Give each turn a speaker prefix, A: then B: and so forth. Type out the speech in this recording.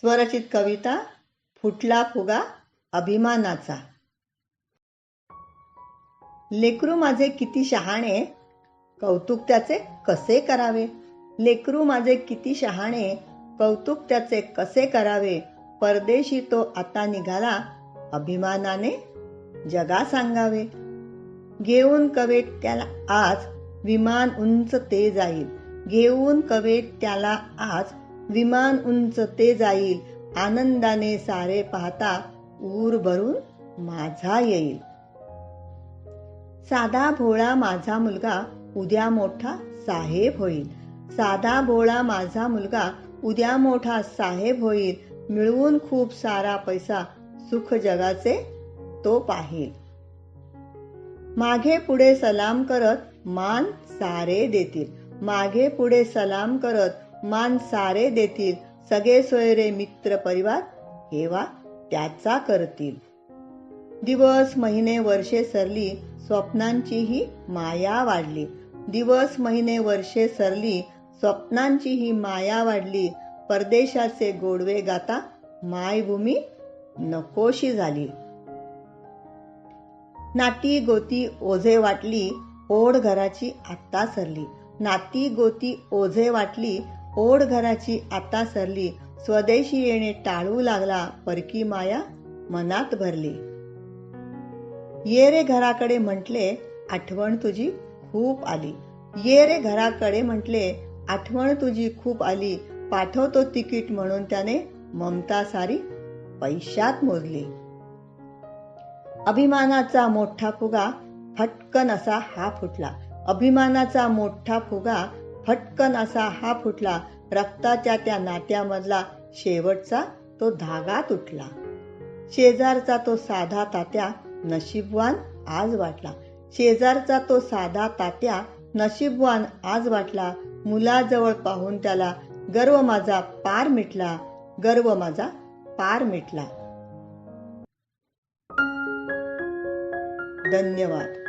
A: स्वरचित कविता फुटला फुगा अभिमानाचा. लेकरू माझे किती शहाणे, कौतुक त्याचे कसे करावे. लेकरू माझे किती शहाणे, कौतुक त्याचे कसे करावे. परदेशी तो आता निघाला, अभिमानाने जगा सांगावे. घेऊन कवेट त्याला आज विमान उंच ते जाईल. घेऊन कवेट त्याला आज विमान उंच ते जाईल. आनंदाने सारे पाहता ऊर भरून माझा येईल. साधा भोळा माझा मुलगा उद्या मोठा साहेब होईल. साधा भोळा माझा मुलगा उद्या मोठा साहेब होईल. मिळवून खूप सारा पैसा सुख जगाचे तो पाहील. मागे पुढे सलाम करत मान सारे देतील. मागे पुढे सलाम करत मान सारे देतील. सगळे सोयरे मित्र परिवार हेवा त्याचा करतील. दिवस महिने वर्षे सरली, स्वप्नांचीही माया वाढली. दिवस महिने वर्षे सरली, स्वप्नांचीही माया वाढली. परदेशाचे गोडवे गाता मायभूमी नकोशी झाली. नाती गोती ओझे वाटली, ओढ घराची आता सरली. नाती गोती ओझे वाटली, ओढ घराची आता सरली. स्वदेशी येणे टाळू लागला, परकी माया मनात भरली. ये रे घराकडे म्हटले, आठवण तुझी खूप आली. ये रे घराकडे म्हटले, आठवण तुझी खूप आली. पाठवतो तिकीट म्हणून त्याने ममता सारी पैशात मोजली. अभिमानाचा मोठा फुगा फटकन असा हा फुटला. अभिमानाचा मोठा फुगा फटकन असा हा फुटला. रक्ताच्या त्या नात्यामधला शेवटचा तो धागा तुटला. शेजारचा तो साधा तात्या नशीबवान आज वाटला. शेजारचा तो साधा तात्या नशीबवान आज वाटला. मुलाजवळ पाहून त्याला गर्व माझा पार मिटला. गर्व माझा पार मिटला. धन्यवाद.